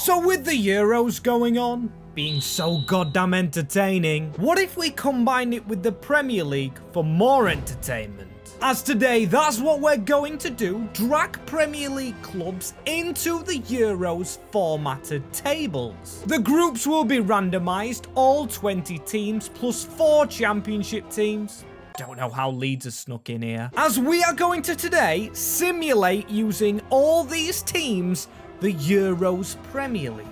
So with the Euros going on, being so goddamn entertaining, what if we combine it with the Premier League for more entertainment? As today, that's what we're going to do, drag Premier League clubs into the Euros formatted tables. The groups will be randomised, all 20 teams plus 4 championship teams. Don't know how Leeds are snuck in here. As we are going to today simulate using all these teams the Euros Premier League.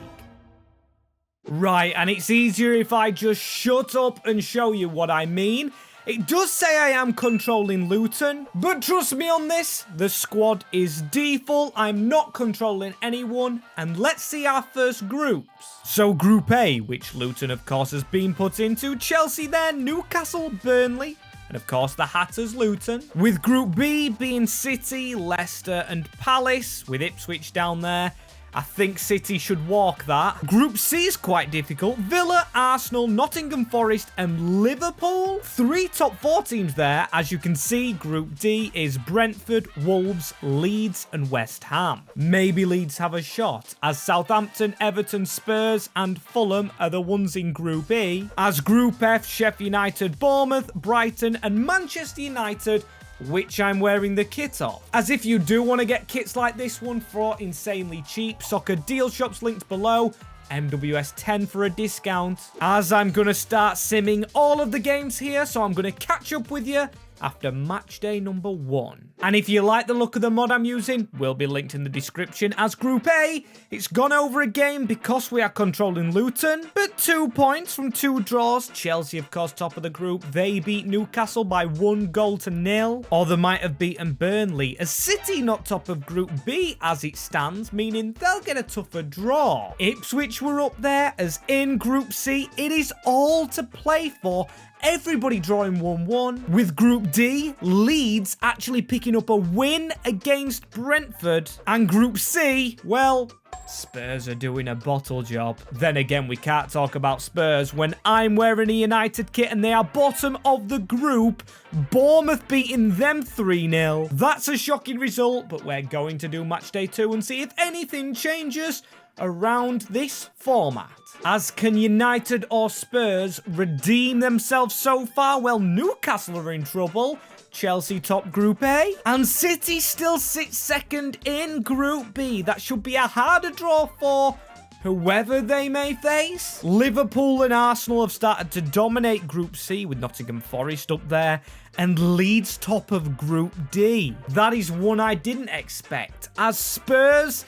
Right, and it's easier if I just shut up and show you what I mean. It does say I am controlling Luton, but trust me on this, the squad is default, I'm not controlling anyone, and let's see our first groups. So Group A, which Luton of course has been put into, Chelsea there, Newcastle, Burnley, and of course the Hatters Luton. With Group B being City, Leicester and Palace, with Ipswich down there. I think City should walk that. Group C is quite difficult. Villa, Arsenal, Nottingham Forest and Liverpool. 3 top 4 teams there. As you can see, Group D is Brentford, Wolves, Leeds and West Ham. Maybe Leeds have a shot, as Southampton, Everton, Spurs and Fulham are the ones in Group E. As Group F, Sheffield United, Bournemouth, Brighton and Manchester United, which I'm wearing the kit of. As if you do want to get kits like this one for insanely cheap, soccer deal shops linked below, MWS 10 for a discount. As I'm going to start simming all of the games here, so I'm going to catch up with you after match day number 1. And if you like the look of the mod I'm using, will be linked in the description. As Group A, it's gone over a game because we are controlling Luton, but 2 points from 2 draws. Chelsea, of course, top of the group. They beat Newcastle by 1-0. Or they might have beaten Burnley. As City not top of Group B as it stands, meaning they'll get a tougher draw. Ipswich were up there, as in Group C, it is all to play for. Everybody drawing 1-1. With Group D, Leeds actually picking up a win against Brentford. And Group C, well, Spurs are doing a bottle job. Then again, we can't talk about Spurs when I'm wearing a United kit and they are bottom of the group. Bournemouth beating them 3-0. That's a shocking result, but we're going to do match day 2 and see if anything changes around this format. As can United or Spurs redeem themselves so far? Well, Newcastle are in trouble. Chelsea top Group A. And City still sits second in Group B. That should be a harder draw for whoever they may face. Liverpool and Arsenal have started to dominate Group C with Nottingham Forest up there. And Leeds top of Group D. That is one I didn't expect. As Spurs,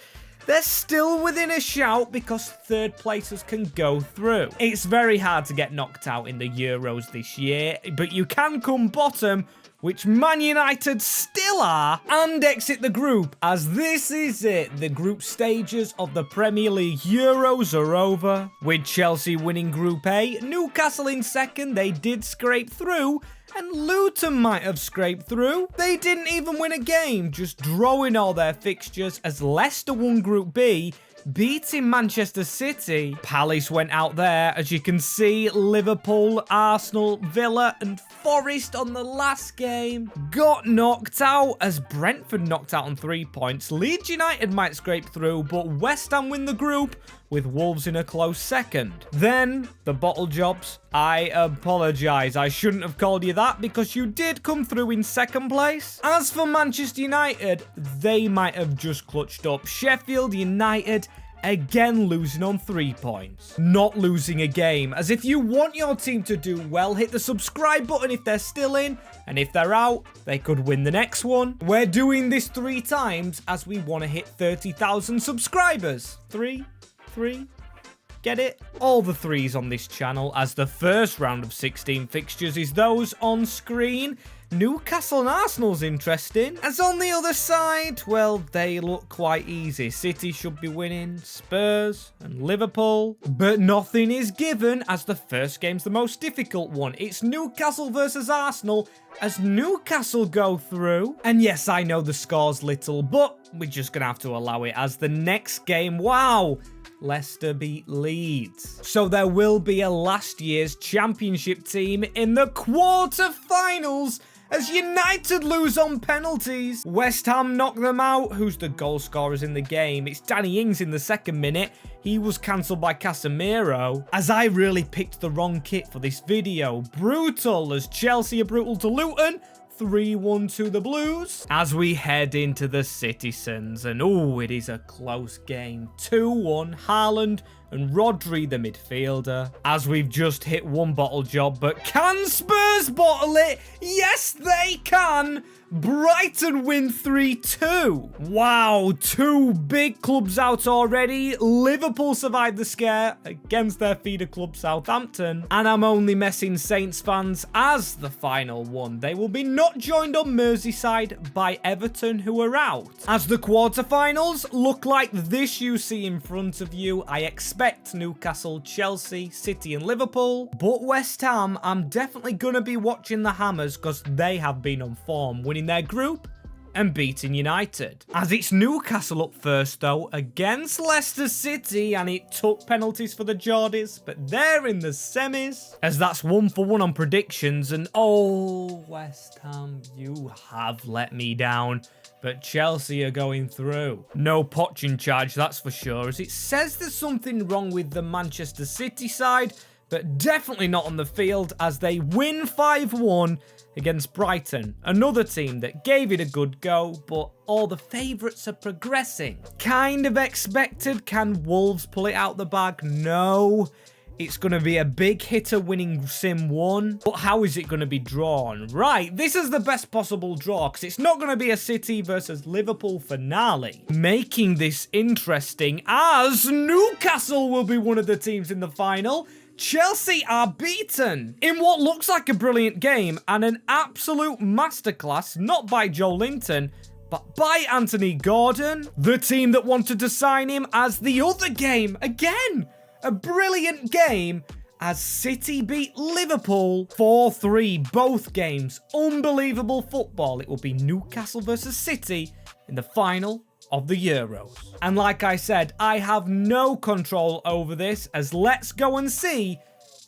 they're still within a shout because third placers can go through. It's very hard to get knocked out in the Euros this year, but you can come bottom, which Man United still are, and exit the group, as this is it. The group stages of the Premier League Euros are over, with Chelsea winning Group A, Newcastle in second, they did scrape through, and Luton might have scraped through. They didn't even win a game, just drawing all their fixtures, as Leicester won Group B, beating Manchester City. Palace went out there, as you can see. Liverpool, Arsenal, Villa and Forest on the last game got knocked out, as Brentford knocked out on 3 points. Leeds United might scrape through, but West Ham win the group, with Wolves in a close second. Then, the bottle jobs. I apologise. I shouldn't have called you that because you did come through in second place. As for Manchester United, they might have just clutched up. Sheffield United, again losing on 3 points. Not losing a game. As if you want your team to do well, hit the subscribe button if they're still in. And if they're out, they could win the next one. We're doing this 3 times as we want to hit 30,000 subscribers. 3. Get it? All the 3s on this channel, as the first round of 16 fixtures is those on screen. Newcastle and Arsenal's interesting. As on the other side, well, they look quite easy. City should be winning, Spurs and Liverpool. But nothing is given, as the first game's the most difficult one. It's Newcastle versus Arsenal, as Newcastle go through. And yes, I know the score's little, but we're just going to have to allow it, as the next game, wow, Leicester beat Leeds. So there will be a last year's championship team in the quarter-finals as United lose on penalties. West Ham knock them out. Who's the goal scorers in the game? It's Danny Ings in the 2nd minute. He was cancelled by Casemiro, as I really picked the wrong kit for this video. Brutal, as Chelsea are brutal to Luton. 3-1 to the Blues. As we head into the Citizens, and oh, it is a close game. 2-1, Haaland and Rodri, the midfielder. As we've just hit one bottle job, but can Spurs bottle it? Yes, they can. Brighton win 3-2. Wow, 2 big clubs out already. Liverpool survived the scare against their feeder club Southampton. And I'm only messing Saints fans as the final one. They will be not joined on Merseyside by Everton, who are out. As the quarterfinals look like this you see in front of you, I expect Newcastle, Chelsea, City and Liverpool. But West Ham, I'm definitely going to be watching the Hammers because they have been on form, winning their group and beating United. As it's Newcastle up first though against Leicester City, and it took penalties for the Geordies, but they're in the semis, as that's 1-for-1 on predictions. And oh, West Ham, you have let me down. But Chelsea are going through. No Poch in charge, that's for sure, as it says there's something wrong with the Manchester City side, but definitely not on the field, as they win 5-1 against Brighton, another team that gave it a good go, but all the favourites are progressing. Kind of expected. Can Wolves pull it out the bag? No. It's going to be a big hitter winning Sim 1. But how is it going to be drawn? Right, this is the best possible draw, because it's not going to be a City versus Liverpool finale. Making this interesting, as Newcastle will be one of the teams in the final. Chelsea are beaten in what looks like a brilliant game and an absolute masterclass, not by Joe Linton, but by Anthony Gordon, the team that wanted to sign him, as the other game. Again, a brilliant game, as City beat Liverpool 4-3, both games. Unbelievable football. It will be Newcastle versus City in the final of the Euros. And like I said, I have no control over this, as let's go and see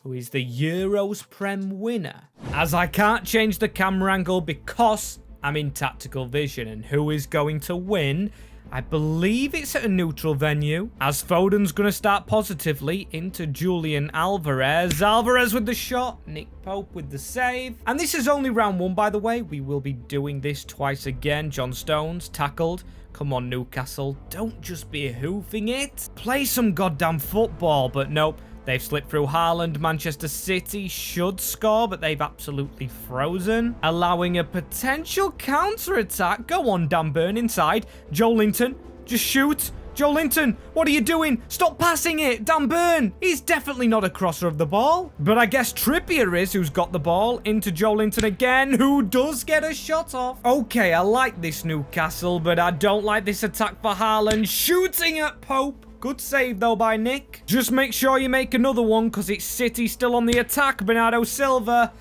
who is the Euros Prem winner. As I can't change the camera angle because I'm in tactical vision, and who is going to win? I believe it's at a neutral venue, as Foden's going to start positively into Julian Alvarez. Alvarez with the shot, Nick Pope with the save. And this is only round 1, by the way. We will be doing this twice again. John Stones tackled. Come on, Newcastle. Don't just be hoofing it. Play some goddamn football. But nope, they've slipped through Haaland. Manchester City should score, but they've absolutely frozen, allowing a potential counter-attack. Go on, Dan Burn inside. Joe Linton, just shoot. Joe Linton, what are you doing? Stop passing it. Dan Burn, he's definitely not a crosser of the ball. But I guess Trippier is, who's got the ball. Into Joe Linton again, who does get a shot off. Okay, I like this Newcastle, but I don't like this attack for Haaland. Shooting at Pope. Good save, though, by Nick. Just make sure you make another one, because it's City still on the attack. Bernardo Silva.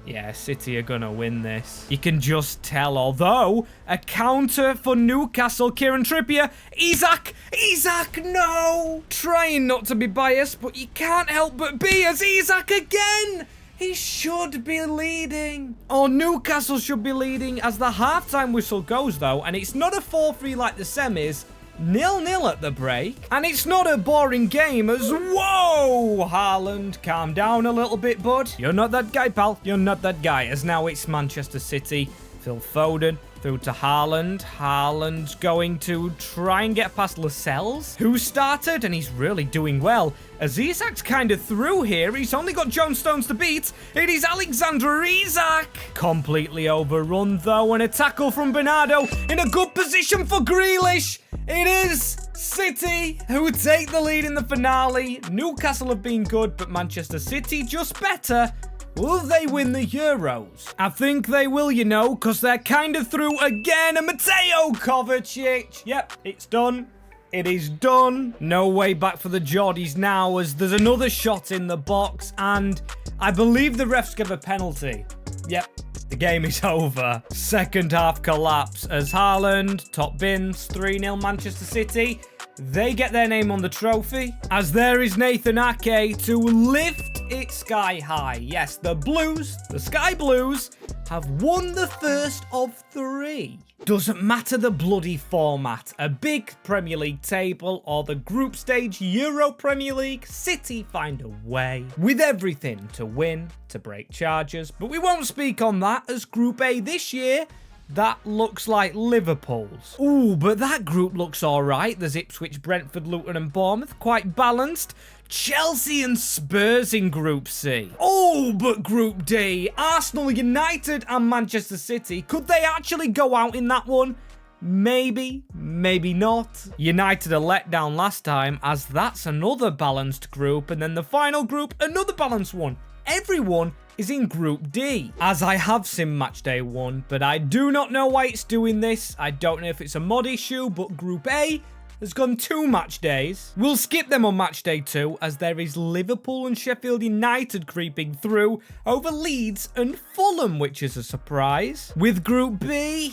Yeah, City are going to win this. You can just tell. Although, a counter for Newcastle. Kieran Trippier. Isak, no! Trying not to be biased, but you can't help but be, as Isak again! He should be leading. Or Newcastle should be leading, as the halftime whistle goes, though. And it's not a 4-3 like the semis. 0-0 at the break. And it's not a boring game, as whoa! Haaland, calm down a little bit, bud. You're not that guy, pal. You're not that guy. As now it's Manchester City. Phil Foden through to Haaland. Haaland's going to try and get past Lascelles, who started, and he's really doing well. As Isak's kind of through here. He's only got John Stones to beat. It is Alexander Isak. Completely overrun, though, and a tackle from Bernardo in a good position for Grealish. It is City who take the lead in the finale. Newcastle have been good, but Manchester City just better. Will they win the Euros? I think they will, you know, because they're kind of through again. And Mateo Kovacic. Yep, it's done. It is done. No way back for the Geordies now, as there's another shot in the box. And I believe the refs give a penalty. Yep. The game is over. Second half collapse as Haaland, top bins, 3-0 Manchester City. They get their name on the trophy, as there is Nathan Ake to lift it sky high. Yes, the Blues, the Sky Blues, have won the first of 3. Doesn't matter the bloody format, a big Premier League table or the group stage Euro Premier League, City find a way with everything to win, to break charges. But we won't speak on that, as Group A this year, that looks like Liverpool's. Ooh, but that group looks alright. There's Ipswich, Brentford, Luton and Bournemouth, quite balanced. Chelsea and Spurs in Group C. Oh, but Group D, Arsenal, United and Manchester City. Could they actually go out in that one? Maybe, maybe not. United a letdown last time, as that's another balanced group. And then the final group, another balanced one. Everyone is in Group D, as I have seen Matchday 1, but I do not know why it's doing this. I don't know if it's a mod issue, but Group A has gone 2 match days. We'll skip them on Matchday 2, as there is Liverpool and Sheffield United creeping through over Leeds and Fulham, which is a surprise. With Group B,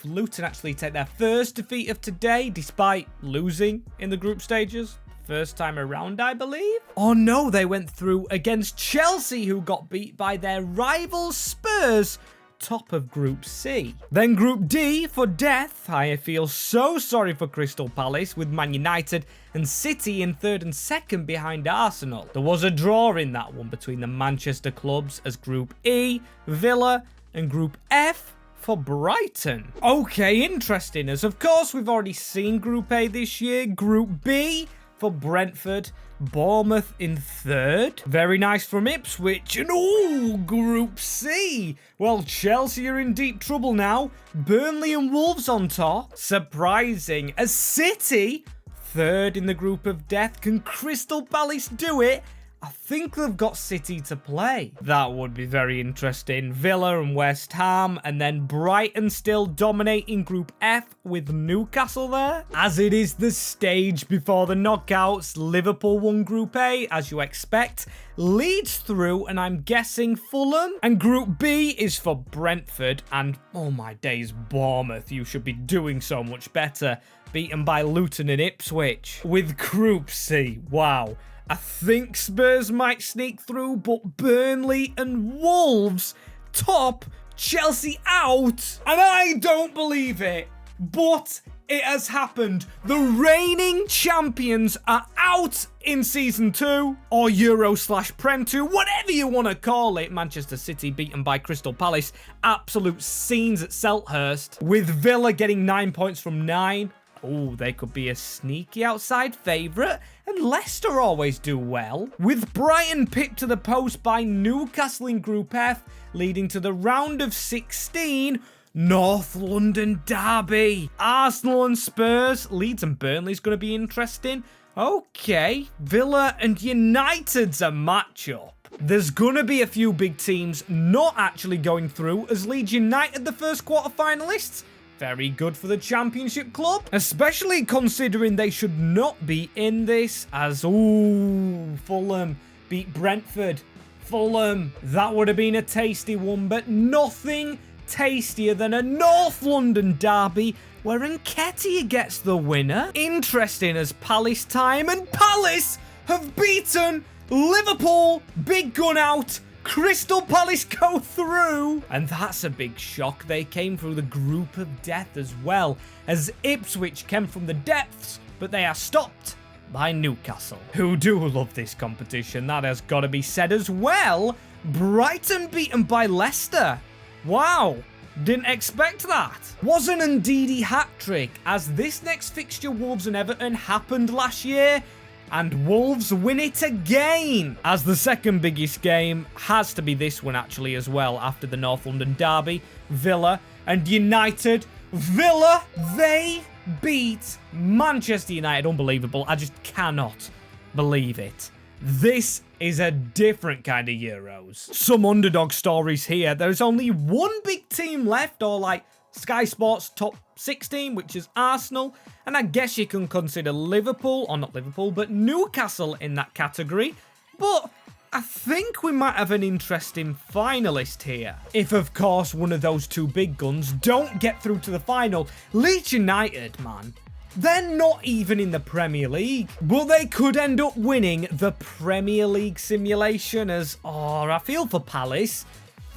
Luton actually take their first defeat of today, despite losing in the group stages. First time around, I believe. Oh no, they went through against Chelsea, who got beat by their rivals Spurs, top of Group C. Then Group D for death. I feel so sorry for Crystal Palace, with Man United and City in 3rd and 2nd behind Arsenal. There was a draw in that one between the Manchester clubs, as Group E, Villa, and Group F for Brighton. Okay, interesting, as of course we've already seen Group A this year. Group B for Brentford, Bournemouth in 3rd. Very nice from Ipswich. And Group C. Well, Chelsea are in deep trouble now. Burnley and Wolves on top. Surprising. As City, 3rd in the group of death. Can Crystal Palace do it? I think they've got City to play. That would be very interesting. Villa and West Ham, and then Brighton still dominating Group F with Newcastle there. As it is the stage before the knockouts, Liverpool won Group A, as you expect. Leeds through, and I'm guessing Fulham. And Group B is for Brentford, and oh my days, Bournemouth. You should be doing so much better. Beaten by Luton and Ipswich. With Group C, wow. I think Spurs might sneak through, but Burnley and Wolves top, Chelsea out. And I don't believe it, but it has happened. The reigning champions are out in Season 2, or Euro/Prem 2, whatever you want to call it. Manchester City beaten by Crystal Palace. Absolute scenes at Selhurst, with Villa getting 9 points from 9. Oh, they could be a sneaky outside favourite. And Leicester always do well. With Brighton pipped to the post by Newcastle in Group F, leading to the round of 16. North London derby. Arsenal and Spurs. Leeds and Burnley's going to be interesting. Okay, Villa and United's a matchup. There's going to be a few big teams not actually going through, as Leeds United, the first quarter finalists. Very good for the Championship club, especially considering they should not be in this, as, Fulham beat Brentford. Fulham, that would have been a tasty one, but nothing tastier than a North London derby where Nketiah gets the winner. Interesting as Palace time, and Palace have beaten Liverpool. Big gun out. Crystal Palace go through. And that's a big shock. They came through the group of death as well, as Ipswich came from the depths, but they are stopped by Newcastle, who do love this competition. That has got to be said as well. Brighton beaten by Leicester. Wow. Didn't expect that. Was an Ndidi hat-trick, as this next fixture, Wolves and Everton, happened last year. And Wolves win it again, as the second biggest game has to be this one actually as well, after the North London derby. Villa and United. Villa, they beat Manchester United. Unbelievable. I just cannot believe it. This is a different kind of Euros. Some underdog stories here. There's only one big team left, or like Sky Sports top 16, which is Arsenal. And I guess you can consider Liverpool, or not Liverpool, but Newcastle in that category. But I think we might have an interesting finalist here. If, of course, one of those two big guns don't get through to the final. Leeds United, man. They're not even in the Premier League, but they could end up winning the Premier League simulation as, I feel for Palace.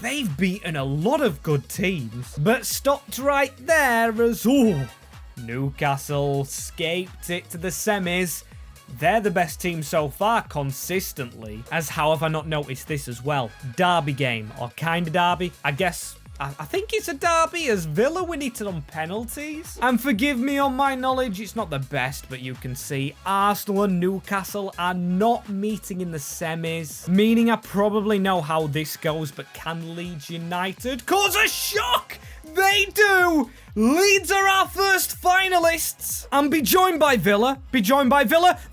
They've beaten a lot of good teams, but stopped right there as, Newcastle escaped it to the semis. They're the best team so far consistently, as how have I not noticed this as well? Derby game, or kind of derby, I guess. I think it's a derby as Villa win it on penalties. And forgive me on my knowledge, it's not the best, but you can see Arsenal and Newcastle are not meeting in the semis. Meaning I probably know how this goes, but can Leeds United cause a shock? They do! Leeds are our first finalists. And be joined by Villa.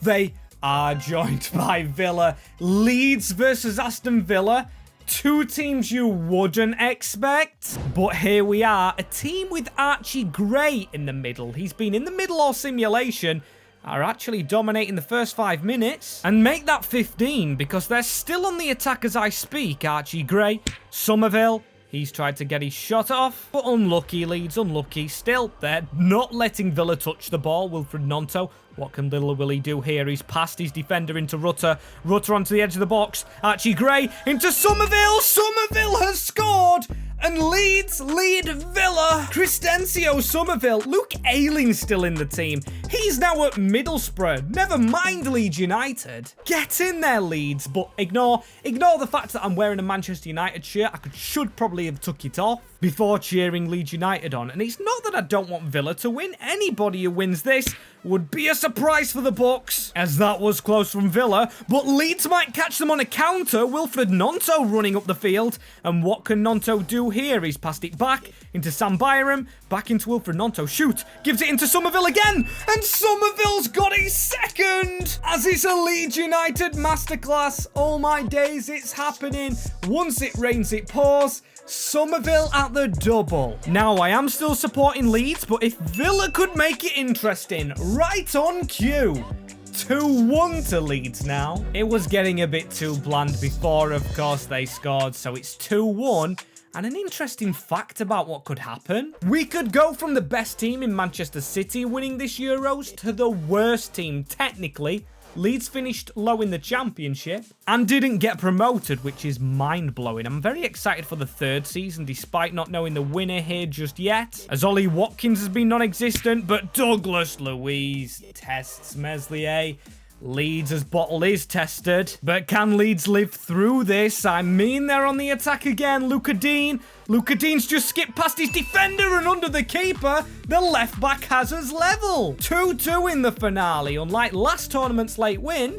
They are joined by Villa. Leeds versus Aston Villa. Two teams you wouldn't expect. But here we are, a team with Archie Gray in the middle. He's been in the middle all simulation, are actually dominating the first 5 minutes. And make that 15 because they're still on the attack as I speak. Archie Gray, Somerville. He's tried to get his shot off, but unlucky, Leeds, unlucky. Still, they're not letting Villa touch the ball. Wilfred Gnonto, what can little Willie do here? He's passed his defender into Rutter. Rutter onto the edge of the box. Archie Gray into Somerville. Somerville has scored. And Leeds lead Villa. Christencio Somerville. Luke Ayling's still in the team. He's now at Middlesbrough. Never mind Leeds United. Get in there, Leeds. But ignore the fact that I'm wearing a Manchester United shirt. I should probably have took it off before cheering Leeds United on. And it's not that I don't want Villa to win. Anybody who wins this would be a surprise for the Bucks, as that was close from Villa, but Leeds might catch them on a counter. Wilfred Gnonto running up the field, and what can Gnonto do here? He's passed it back into Sam Byram, back into Wilfred Gnonto, shoot, gives it into Somerville again, and Somerville's got his second, as it's a Leeds United masterclass. Oh my days, it's happening. Once it rains, it pours. Somerville at the double. Now, I am still supporting Leeds, but if Villa could make it interesting, right on cue. 2-1 to Leeds now. It was getting a bit too bland before, of course, they scored, so it's 2-1. And an interesting fact about what could happen. We could go from the best team in Manchester City winning this Euros to the worst team, technically. Leeds finished low in the championship and didn't get promoted, which is mind-blowing. I'm very excited for the third season, despite not knowing the winner here just yet, as Ollie Watkins has been non-existent, but Douglas Luiz tests Meslier. Leeds' bottle is tested, but can Leeds live through this? I mean, they're on the attack again. Luca Dean's just skipped past his defender and under the keeper. The left back has us level. 2-2 in the finale. Unlike last tournament's late win,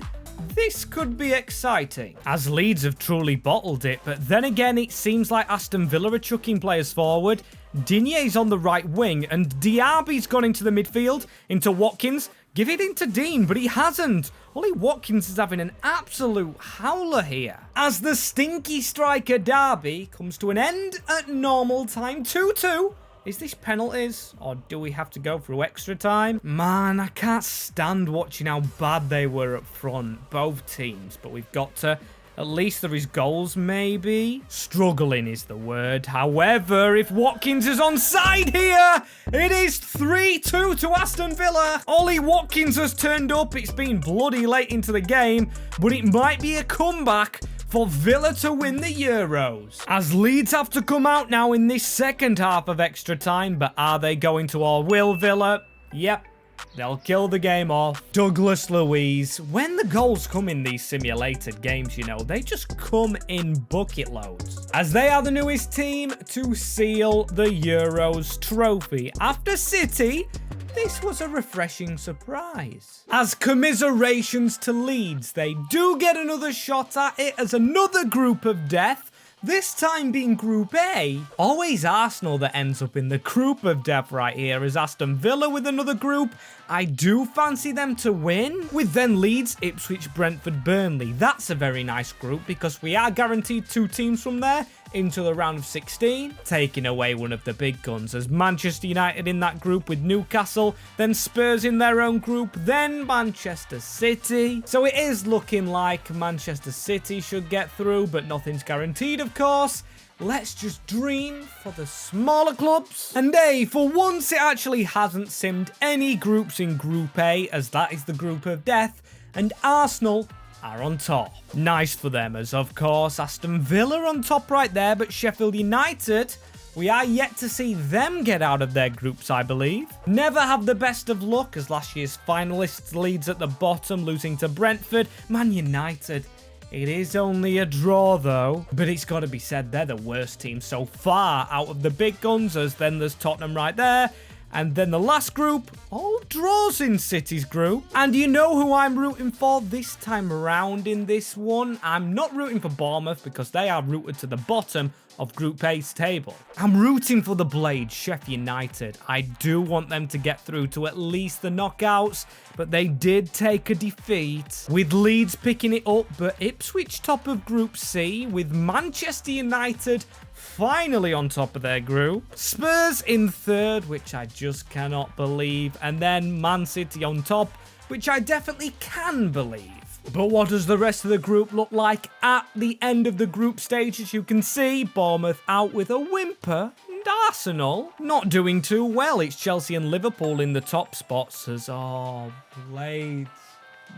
this could be exciting, as Leeds have truly bottled it. But then again, it seems like Aston Villa are chucking players forward. Dinier's on the right wing, and Diaby's gone into the midfield, into Watkins. Give it into Dean, but he hasn't. Ollie Watkins is having an absolute howler here, as the stinky striker derby comes to an end at normal time. 2-2. Is this penalties, or do we have to go through extra time? Man, I can't stand watching how bad they were up front, both teams, but we've got to... At least there is goals, maybe. Struggling is the word. However, if Watkins is onside here, it is 3-2 to Aston Villa. Ollie Watkins has turned up. It's been bloody late into the game, but it might be a comeback for Villa to win the Euros, as Leeds have to come out now in this second half of extra time. But are they going to, or will Villa? Yep. They'll kill the game off. Douglas Luiz. When the goals come in these simulated games, you know, they just come in bucket loads, as they are the newest team to seal the Euros trophy. After City, this was a refreshing surprise. As commiserations to Leeds, they do get another shot at it as another group of death. This time being Group A. Always Arsenal that ends up in the group of death right here, as Aston Villa with another group. I do fancy them to win, with then Leeds, Ipswich, Brentford, Burnley. That's a very nice group, because we are guaranteed 2 teams from there into the round of 16, taking away one of the big guns, as Manchester United in that group with Newcastle, then Spurs in their own group, then Manchester City. So it is looking like Manchester City should get through, but nothing's guaranteed, of course. Let's just dream for the smaller clubs. And hey, for once it actually hasn't simmed any groups in Group A, as that is the group of death, and Arsenal are on top. Nice for them, as of course Aston Villa on top right there, but Sheffield United, we are yet to see them get out of their groups, I believe. Never have the best of luck, as last year's finalists Leeds at the bottom, losing to Brentford. Man United, it is only a draw though, but it's got to be said they're the worst team so far out of the big guns, as then there's Tottenham right there. And then the last group, all draws in City's group. And you know who I'm rooting for this time around in this one? I'm not rooting for Bournemouth because they are rooted to the bottom of Group A's table. I'm rooting for the Blades, Sheffield United. I do want them to get through to at least the knockouts, but they did take a defeat, with Leeds picking it up, but Ipswich top of Group C, with Manchester United finally on top of their group, Spurs in third, which I just cannot believe, and then Man City on top, which I definitely can believe. But what does the rest of the group look like at the end of the group stage? As you can see, Bournemouth out with a whimper, and Arsenal not doing too well. It's Chelsea and Liverpool in the top spots, as, oh, Blades,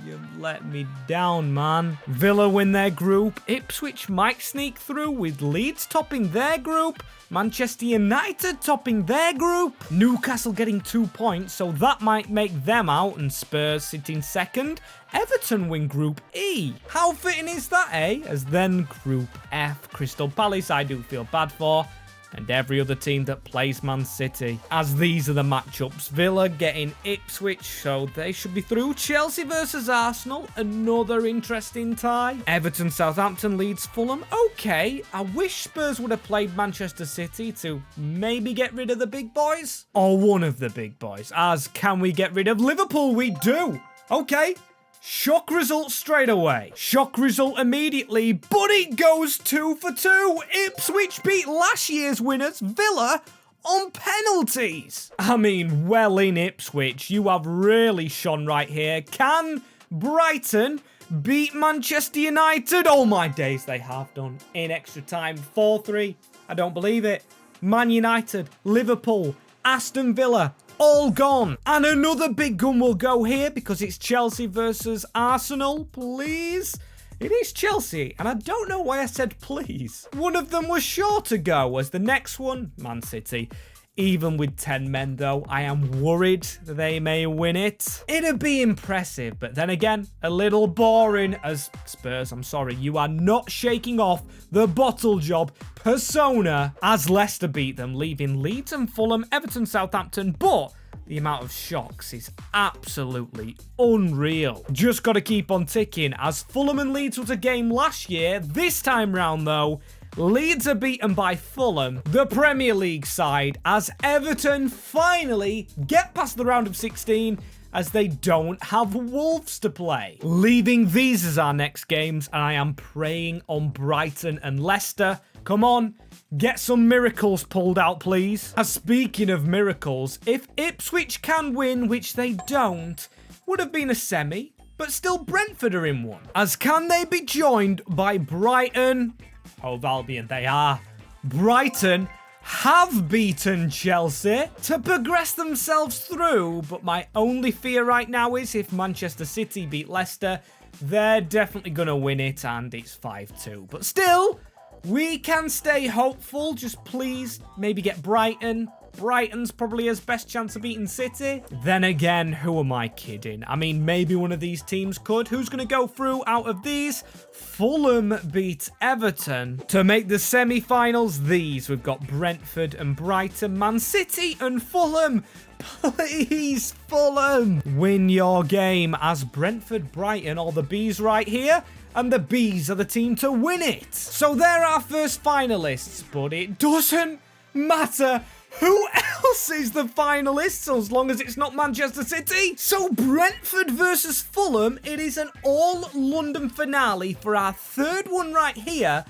you've let me down, man. Villa win their group. Ipswich might sneak through, with Leeds topping their group. Manchester United topping their group. Newcastle getting 2 points, so that might make them out, and Spurs sitting second. Everton win Group E. How fitting is that, eh? As then Group F, Crystal Palace I do feel bad for, and every other team that plays Man City. As these are the matchups, Villa getting Ipswich, so they should be through. Chelsea versus Arsenal, another interesting tie. Everton, Southampton, Leeds, Fulham. Okay, I wish Spurs would have played Manchester City to maybe get rid of the big boys. Or one of the big boys. As can we get rid of Liverpool? We do. Okay. Shock result straight away. Shock result immediately, but it goes 2 for 2. Ipswich beat last year's winners, Villa, on penalties. I mean, well in Ipswich, you have really shone right here. Can Brighton beat Manchester United? Oh my days, they have done in extra time. 4-3. I don't believe it. Man United, Liverpool, Aston Villa, all gone. And another big gun will go here because it's Chelsea versus Arsenal. Please. It is Chelsea, and I don't know why I said please. One of them was sure to go, as the next one, Man City. Even with 10 men though, I am worried they may win it. It'd be impressive, but then again, a little boring, as Spurs, I'm sorry, you are not shaking off the bottle job persona, as Leicester beat them, leaving Leeds and Fulham, Everton, Southampton, but the amount of shocks is absolutely unreal. Just got to keep on ticking, as Fulham and Leeds was a game last year. This time round though, Leeds are beaten by Fulham, the Premier League side, as Everton finally get past the round of 16 as they don't have Wolves to play. Leaving these as our next games, and I am praying on Brighton and Leicester. Come on, get some miracles pulled out, please. As speaking of miracles, if Ipswich can win, which they don't, would have been a semi, but still Brentford are in one. As can they be joined by Brighton? Hove Albion, they are. Brighton have beaten Chelsea to progress themselves through, but my only fear right now is if Manchester City beat Leicester, they're definitely going to win it, and it's 5-2. But still, we can stay hopeful. Just please maybe get Brighton. Brighton's probably his best chance of beating City. Then again, who am I kidding? I mean, maybe one of these teams could. Who's going to go through out of these? Fulham beat Everton to make the semi-finals. We've got Brentford and Brighton, Man City and Fulham. Please, Fulham, win your game, as Brentford, Brighton, all the Bs right here. And the Bees are the team to win it. So they're our first finalists, but it doesn't matter who else is the finalists, as long as it's not Manchester City. So Brentford versus Fulham, it is an all-London finale for our third one right here,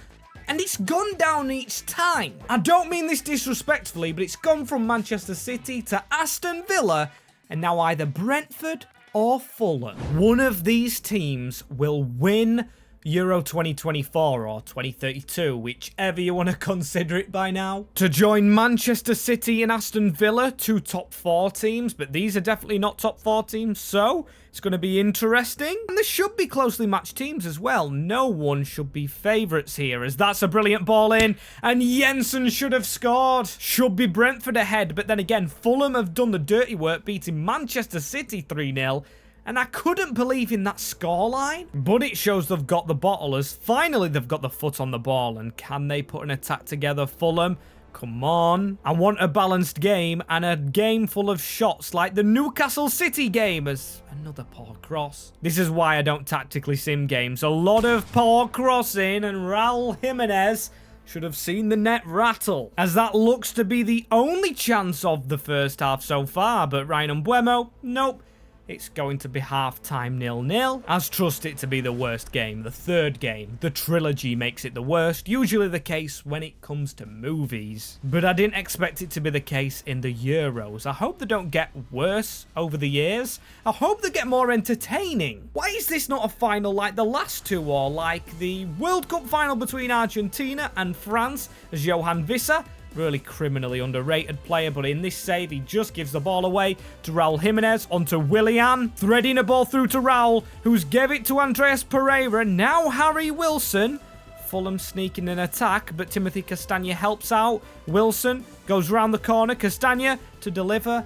and it's gone down each time. I don't mean this disrespectfully, but it's gone from Manchester City to Aston Villa, and now either Brentford or Fulham. One of these teams will win Euro 2024 or 2032, whichever you want to consider it by now, to join Manchester City and Aston Villa, 2 top 4 teams, but these are definitely not top 4 teams, so it's going to be interesting. And there should be closely matched teams as well. No one should be favourites here, as that's a brilliant ball in, and Jensen should have scored. Should be Brentford ahead, but then again, Fulham have done the dirty work, beating Manchester City 3-0. And I couldn't believe in that scoreline. But it shows they've got the bottle, as finally they've got the foot on the ball. And can they put an attack together, Fulham? Come on. I want a balanced game and a game full of shots like the Newcastle City game. As another poor cross. This is why I don't tactically sim games. A lot of poor crossing, and Raul Jimenez should have seen the net rattle, as that looks to be the only chance of the first half so far. But Ryan Mbeumo, nope. It's going to be half-time 0-0. As trust it to be the worst game, the third game. The trilogy makes it the worst, usually the case when it comes to movies. But I didn't expect it to be the case in the Euros. I hope they don't get worse over the years. I hope they get more entertaining. Why is this not a final like the last two, or like the World Cup final between Argentina and France, as Johan Visser? Really criminally underrated player, but in this save, he just gives the ball away to Raul Jimenez, onto Willian, threading a ball through to Raul, who's gave it to Andreas Pereira. Now Harry Wilson. Fulham sneaking an attack, but Timothy Castagne helps out. Wilson goes round the corner. Castagne to deliver.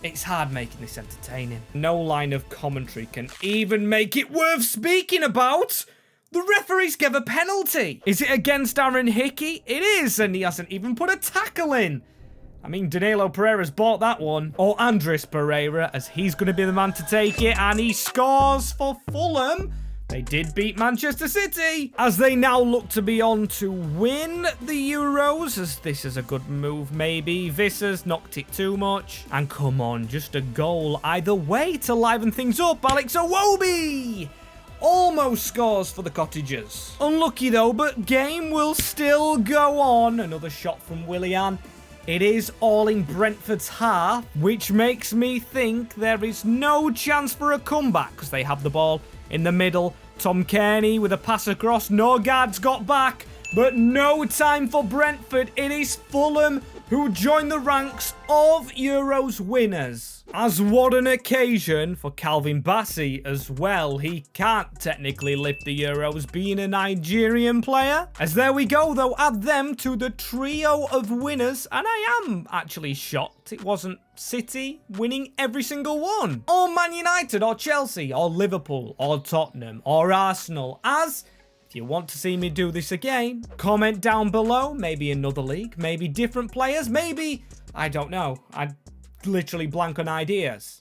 It's hard making this entertaining. No line of commentary can even make it worth speaking about. The referees gave a penalty. Is it against Aaron Hickey? It is, and he hasn't even put a tackle in. I mean, Danilo Pereira's bought that one. Or Andres Pereira, as he's going to be the man to take it, and he scores for Fulham. They did beat Manchester City, as they now look to be on to win the Euros, as this is a good move maybe. Visser's knocked it too much. And come on, just a goal either way to liven things up. Alex Iwobi almost scores for the Cottagers. Unlucky though, but game will still go on. Another shot from Willian. It is all in Brentford's half, which makes me think there is no chance for a comeback, because they have the ball in the middle. Tom Kearney with a pass across. Norgard's got back, but no time for Brentford. It is Fulham who join the ranks of Euros winners. As what an occasion for Calvin Bassey as well. He can't technically lift the Euros being a Nigerian player. As there we go though, add them to the trio of winners, and I am actually shocked it wasn't City winning every single one. Or Man United, or Chelsea, or Liverpool, or Tottenham, or Arsenal. As if you want to see me do this again, comment down below. Maybe another league, maybe different players, maybe, I don't know. I'd literally blank on ideas.